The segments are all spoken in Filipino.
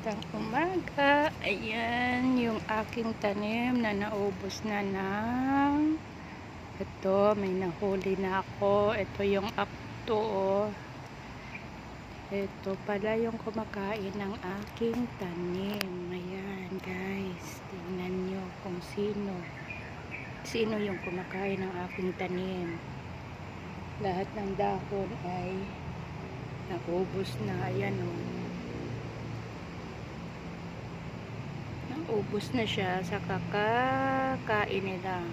Magandang umaga. Ayan, yung aking tanim na naubos na ng ito, may nahuli na ako. Ito yung akto, oh. Ito pala yung kumakain ng aking tanim. Ayan, guys. Tingnan nyo kung sino yung kumakain ng aking tanim. Lahat ng dahon ay naubos na. Ayan, oh. Ubos na siya sa kakakain nila.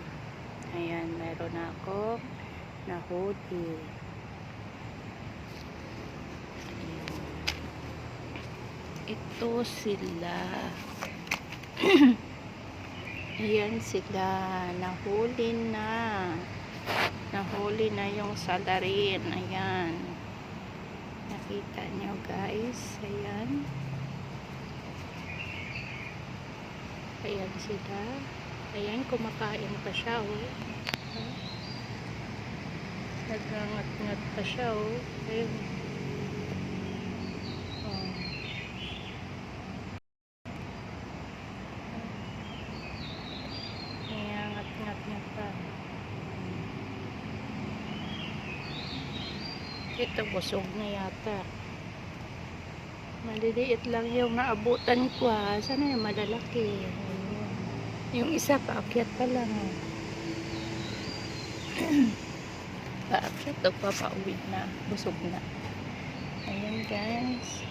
Ayan, meron ako nahuli. Ito sila. Ayan sila, nahuli na yung salarin. Ayan, nakita nyo guys. Ayan, ayan sila. Ayan, kumakain pa siya, oh. Nagrangat-ngat pa siya, oh. Ayan. Oh. Nangangat-ngat niya pa. Ito, busog na yata. Maliliit lang yung naabutan ko, ha. Sana yung malalaki. Ayan. Yung isa paakyat pa lang, oh. Paakyat o papauwi na. Busog na. Ayan guys.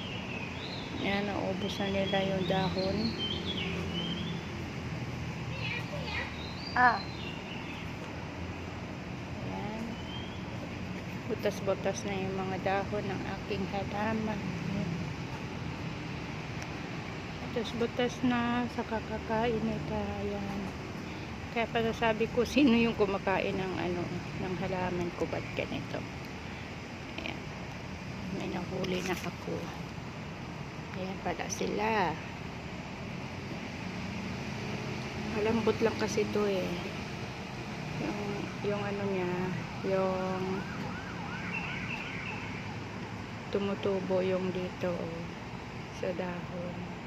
Ayan, naubos na nila yung dahon. Ayan. Butas-butas na yung mga dahon ng aking halaman. Butas-butas na sa kakakain nito. Ayan. Kaya pala sabi ko, sino yung kumakain ng ng halaman ko, ba't ganito? Ayan. May nahuli na ako. Ayan pala sila. Malambot lang kasi ito, eh. Yung ano niya, yung tumutubo yung dito, oh, sa dahon.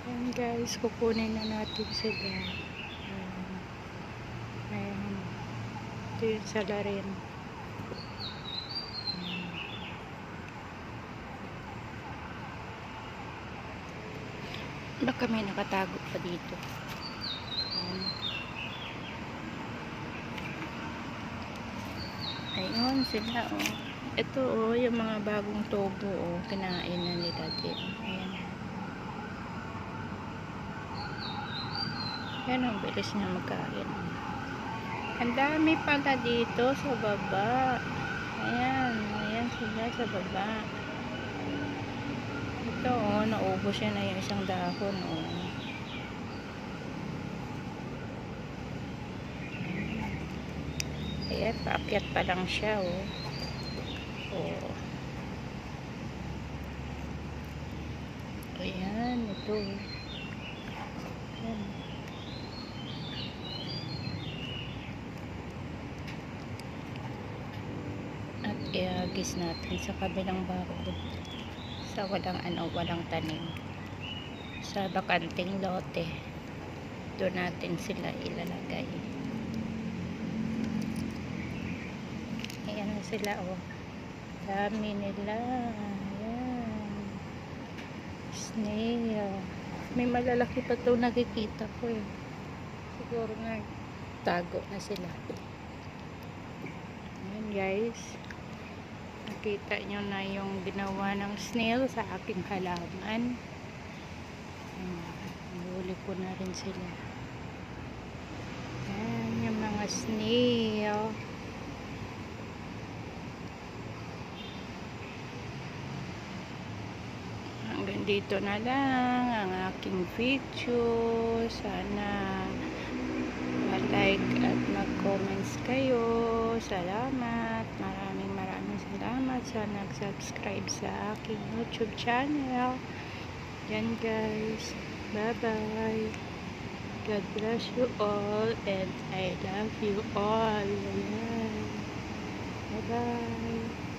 Ayan guys, kukunin na natin sila. Ayan. Ito yung salarin. Baka may nakatago pa dito. Ayun sila, oh. Ito, oh, yung mga bagong tubo, oh, kinain na nila din. Ayan. Yan, ang bilis niya magkain. Ang dami pala dito sa baba. Ayan, ayan sila sa baba. Ito, oh, naubos yan na yung isang dahon, oh. Ayan, paakyat pa lang siya, oh. Oh. Ayan, ito. Ayan. At iagis natin sa kabilang bako. Sa walang tanim. Sa bakanting lote. Doon natin sila ilalagay. Ayan sila, oh. Dami nila. Ayan. Snail. May malalaki pa ito nakikita ko, eh. Siguro nga tago na sila. Ayan guys. Nakita nyo na yung ginawa ng snail sa aking halaman. Huli ko na rin sila. Ayan yung mga snail. Hanggang dito na lang ang aking video. Sana like at mag-comments kayo. Salamat. Maraming salamat sa nag-subscribe sa aking YouTube channel. Yan guys. Bye-bye. God bless you all and I love you all. Ayan. Bye!